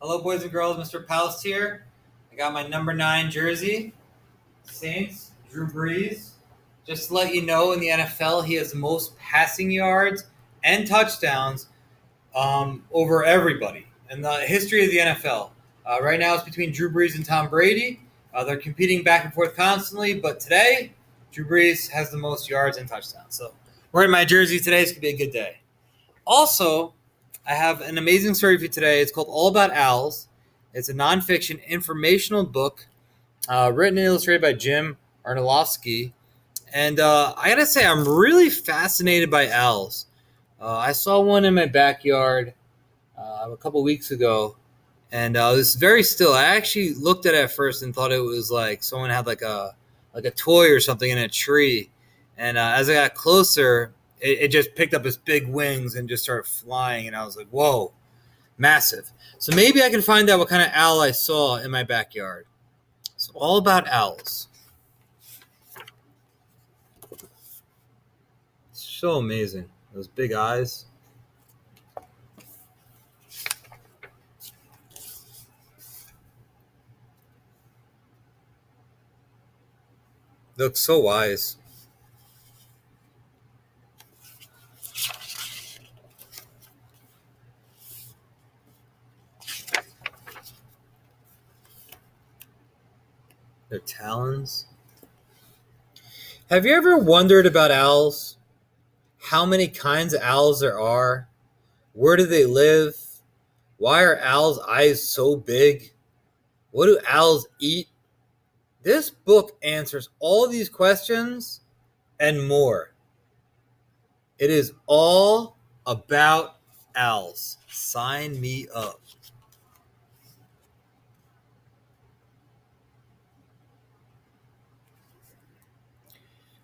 Hello, boys and girls. Mr. Palast here. I got my number 9 jersey. Saints, Drew Brees. Just to let you know, in the NFL, he has the most passing yards and touchdowns over everybody in the history of the NFL. Right now, it's between Drew Brees and Tom Brady. They're competing back and forth constantly, but today, Drew Brees has the most yards and touchdowns. So, wearing my jersey today is going to be a good day. Also, I have an amazing story for you today. It's called All About Owls. It's a nonfiction informational book written and illustrated by Jim Amoskey. And I got to say, I'm really fascinated by owls. I saw one in my backyard a couple weeks ago, and it was very still. I actually looked at it at first and thought it was like someone had like a toy or something in a tree. And as I got closer, it just picked up its big wings and just started flying. And I was like, whoa, massive. So maybe I can find out what kind of owl I saw in my backyard. It's all about owls. It's so amazing. Those big eyes. They look so wise. Their talons. Have you ever wondered about owls? How many kinds of owls there are? Where do they live? Why are owls' eyes so big? What do owls eat? This book answers all these questions and more. It is all about owls. Sign me up.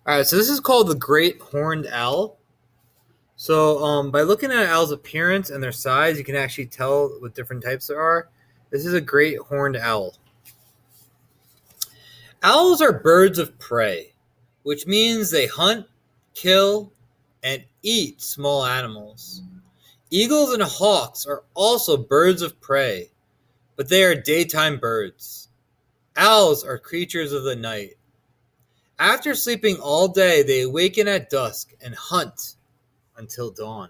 All right, so this is called the Great Horned Owl. So by looking at an owl's appearance and their size, you can actually tell what different types there are. This is a great horned owl. Owls are birds of prey, which means they hunt, kill, and eat small animals. Eagles and hawks are also birds of prey, but they are daytime birds. Owls are creatures of the night. After sleeping all day, they awaken at dusk and hunt until dawn.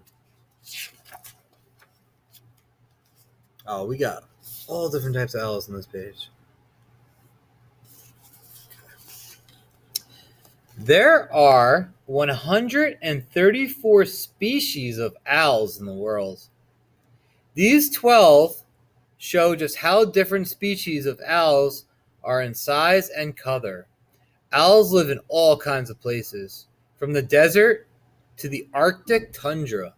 Oh, we got all different types of owls on this page. There are 134 species of owls in the world. These 12 show just how different species of owls are in size and color. Owls live in all kinds of places, from the desert to the Arctic tundra.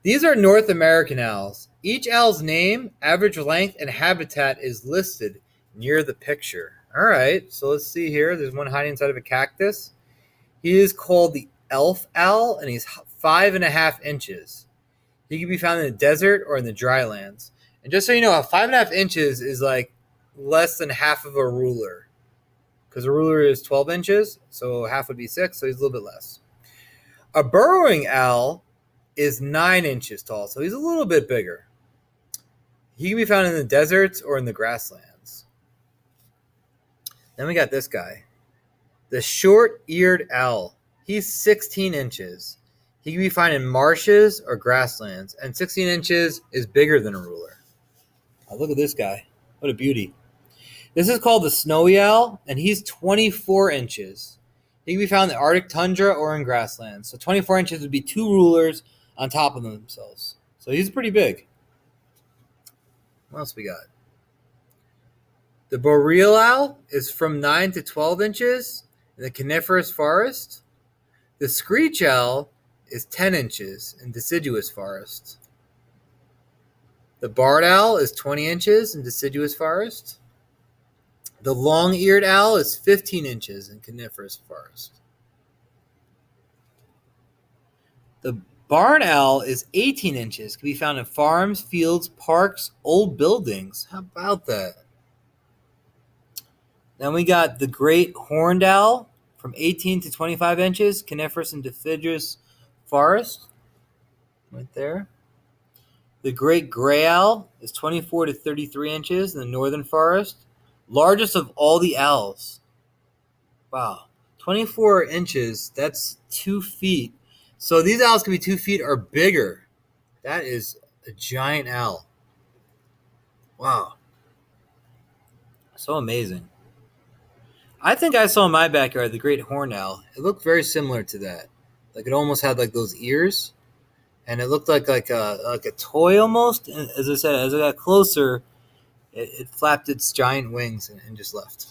These are North American owls. Each owl's name, average length, and habitat is listed near the picture. All right, so let's see here. There's one hiding inside of a cactus. He is called the elf owl, and he's 5.5 inches. He can be found in the desert or in the drylands. And just so you know, 5.5 inches is like less than half of a ruler. Because a ruler is 12 inches, so half would be 6, so he's a little bit less. A burrowing owl is 9 inches tall, so he's a little bit bigger. He can be found in the deserts or in the grasslands. Then we got this guy, the short-eared owl. He's 16 inches. He can be found in marshes or grasslands, and 16 inches is bigger than a ruler. Oh, look at this guy. What a beauty. This is called the snowy owl, and he's 24 inches. He can be found in the Arctic tundra or in grasslands. So 24 inches would be 2 rulers on top of themselves. So he's pretty big. What else we got? The boreal owl is from 9 to 12 inches in the coniferous forest. The screech owl is 10 inches in deciduous forest. The barred owl is 20 inches in deciduous forest. The long-eared owl is 15 inches in coniferous forest. The barn owl is 18 inches. Can be found in farms, fields, parks, old buildings. How about that? Then we got the great horned owl from 18 to 25 inches, coniferous and deciduous forest. Right there. The great gray owl is 24 to 33 inches in the northern forest, largest of all the owls. Wow, 24 inches, that's 2 feet. So these owls can be 2 feet or bigger. That is a giant owl. Wow, so amazing. I think I saw in my backyard the great horned owl. It looked very similar to that. Like it almost had like those ears, and it looked like a toy almost. And as I said, as I got closer, it flapped its giant wings and just left.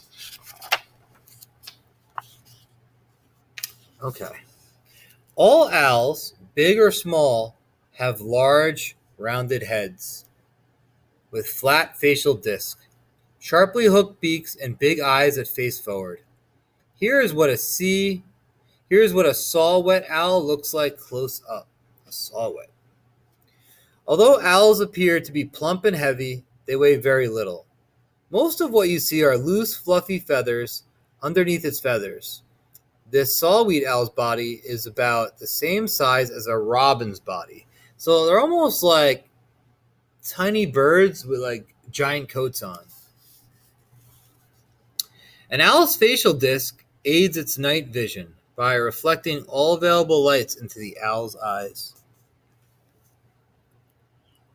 Okay. All owls, big or small, have large, rounded heads with flat facial disc, sharply hooked beaks, and big eyes that face forward. Here is what a saw-whet owl looks like close up. A saw-whet. Although owls appear to be plump and heavy, they weigh very little. Most of what you see are loose, fluffy feathers underneath its feathers. This saw-whet owl's body is about the same size as a robin's body. So they're almost like tiny birds with like giant coats on. An owl's facial disc aids its night vision by reflecting all available lights into the owl's eyes.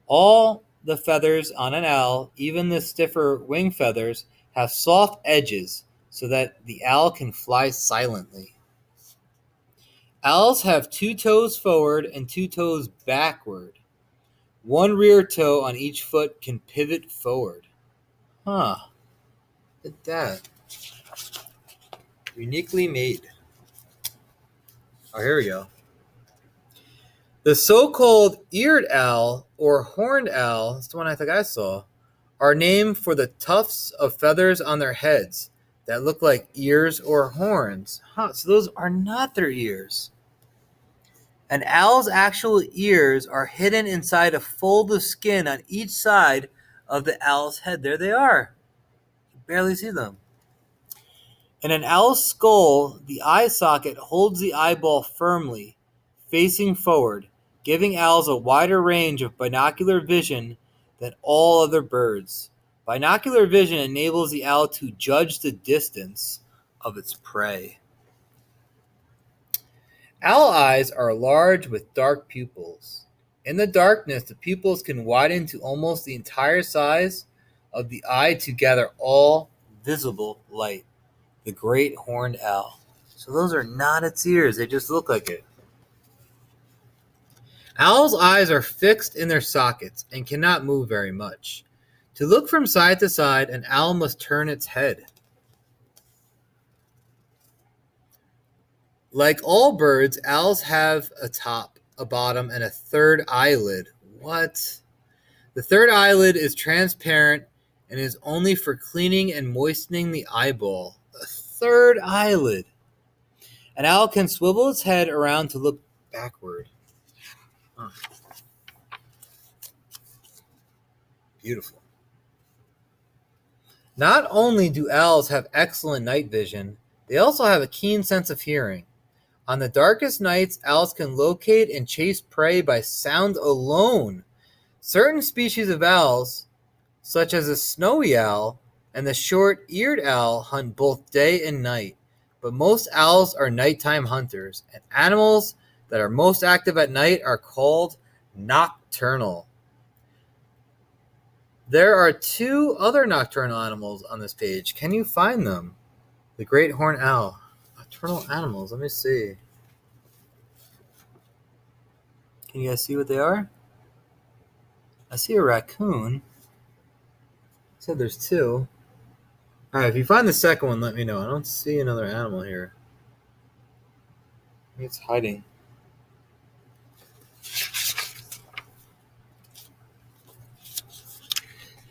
All the feathers on an owl, even the stiffer wing feathers, have soft edges so that the owl can fly silently. Owls have 2 toes forward and 2 toes backward. 1 rear toe on each foot can pivot forward. Huh. Look at that. Uniquely made. Oh, here we go. The so-called eared owl or horned owl, that's the one I think I saw, are named for the tufts of feathers on their heads that look like ears or horns. Huh, so those are not their ears. An owl's actual ears are hidden inside a fold of skin on each side of the owl's head. There they are. You barely see them. In an owl's skull, the eye socket holds the eyeball firmly, facing forward, giving owls a wider range of binocular vision than all other birds. Binocular vision enables the owl to judge the distance of its prey. Owl eyes are large with dark pupils. In the darkness, the pupils can widen to almost the entire size of the eye to gather all visible light. The great horned owl. So those are not its ears, they just look like it. Owls' eyes are fixed in their sockets and cannot move very much. To look from side to side, an owl must turn its head. Like all birds, owls have a top, a bottom, and a third eyelid. What? The third eyelid is transparent and is only for cleaning and moistening the eyeball. A third eyelid. An owl can swivel its head around to look backward. Huh. Beautiful. Not only do owls have excellent night vision, they also have a keen sense of hearing. On the darkest nights, owls can locate and chase prey by sound alone. Certain species of owls, such as the snowy owl and the short-eared owl, hunt both day and night. But most owls are nighttime hunters, and animals that are most active at night are called nocturnal. There are 2 other nocturnal animals on this page. Can you find them? The great horned owl. Nocturnal animals. Let me see. Can you guys see what they are? I see a raccoon. I said there's 2. All right, if you find the second one, let me know. I don't see another animal here. Maybe it's hiding.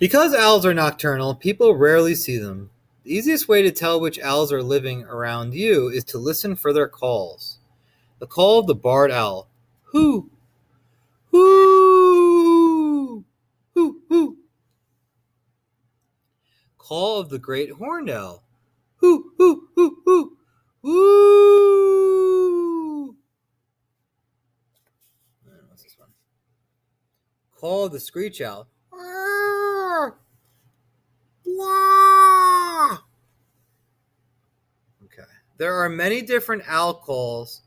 Because owls are nocturnal, people rarely see them. The easiest way to tell which owls are living around you is to listen for their calls. The call of the barred owl. Hoo! Hoo! Hoo! Hoo! Call of the great horned owl. Hoo! Hoo! Hoo! Hoo! Woo! What's this one? call of the screech owl. Okay. There are many different owl calls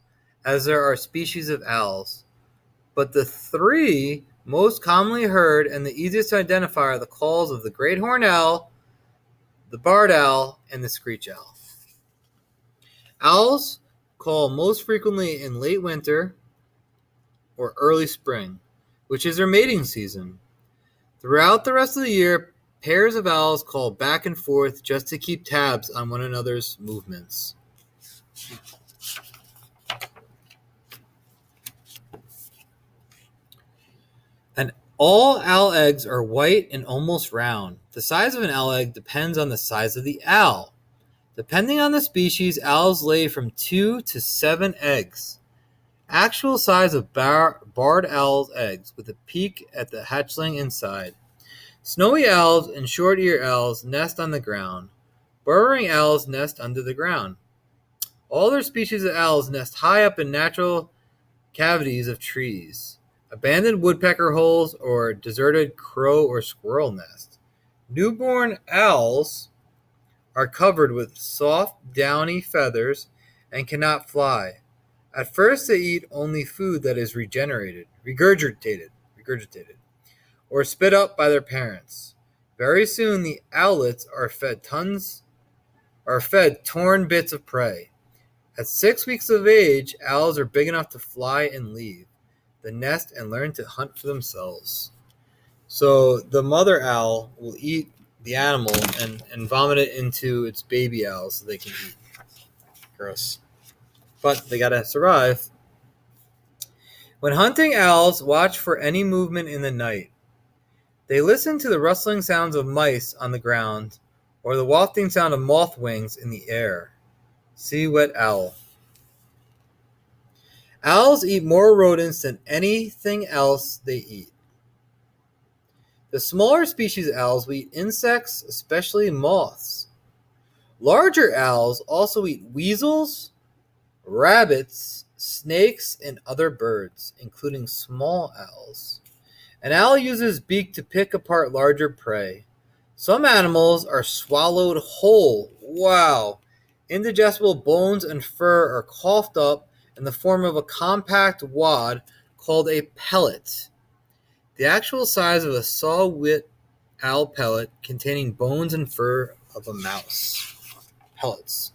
as there are species of owls, but the three most commonly heard and the easiest to identify are the calls of the great horned owl, the barred owl, and the screech owl. Owls call most frequently in late winter or early spring, which is their mating season. Throughout the rest of the year, pairs of owls call back and forth just to keep tabs on one another's movements. And all owl eggs are white and almost round. The size of an owl egg depends on the size of the owl. Depending on the species, owls lay from 2 to 7 eggs. Actual size of barred owl's eggs with a peak at the hatchling inside. Snowy owls and short-eared owls nest on the ground. Burrowing owls nest under the ground. All other species of owls nest high up in natural cavities of trees, abandoned woodpecker holes, or deserted crow or squirrel nest. Newborn owls are covered with soft, downy feathers and cannot fly. At first, they eat only food that is regurgitated, or spit up by their parents. Very soon, the owlets are fed torn bits of prey. At 6 weeks of age, owls are big enough to fly and leave the nest and learn to hunt for themselves. So the mother owl will eat the animal and vomit it into its baby owls so they can eat. Gross. But they gotta survive. When hunting, owls watch for any movement in the night. They listen to the rustling sounds of mice on the ground or the wafting sound of moth wings in the air. See wet owl. Owls eat more rodents than anything else they eat. The smaller species of owls will eat insects, especially moths. Larger owls also eat weasels, rabbits, snakes, and other birds, including small owls. An owl uses his beak to pick apart larger prey. Some animals are swallowed whole. Wow! Indigestible bones and fur are coughed up in the form of a compact wad called a pellet. The actual size of a saw-whet owl pellet containing bones and fur of a mouse. Pellets.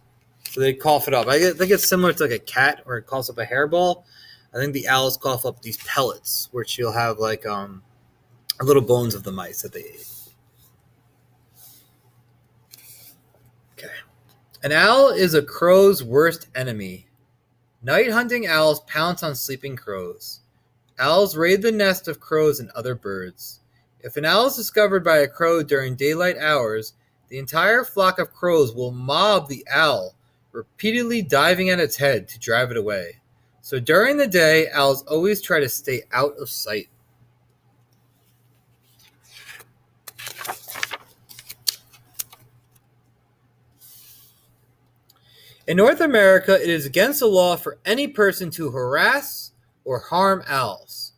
So they cough it up. I think it's similar to like a cat where it coughs up a hairball. I think the owls cough up these pellets, which you'll have like little bones of the mice that they ate. Okay. An owl is a crow's worst enemy. Night hunting owls pounce on sleeping crows. Owls raid the nest of crows and other birds. If an owl is discovered by a crow during daylight hours, the entire flock of crows will mob the owl, repeatedly diving at its head to drive it away. So during the day, owls always try to stay out of sight. In North America, it is against the law for any person to harass or harm owls.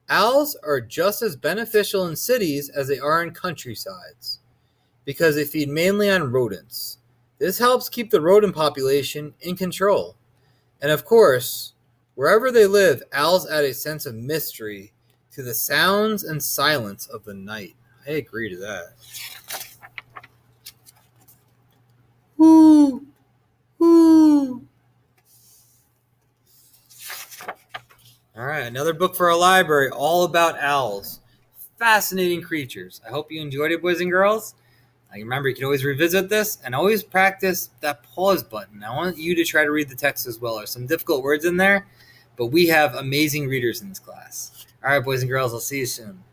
Owls are just as beneficial in cities as they are in countrysides because they feed mainly on rodents. This helps keep the rodent population in control. And of course, wherever they live, owls add a sense of mystery to the sounds and silence of the night. I agree to that. Woo! Woo! All right, another book for our library, all about owls. Fascinating creatures. I hope you enjoyed it, boys and girls. Remember, you can always revisit this and always practice that pause button. I want you to try to read the text as well. There's some difficult words in there, but we have amazing readers in this class. All right, boys and girls, I'll see you soon.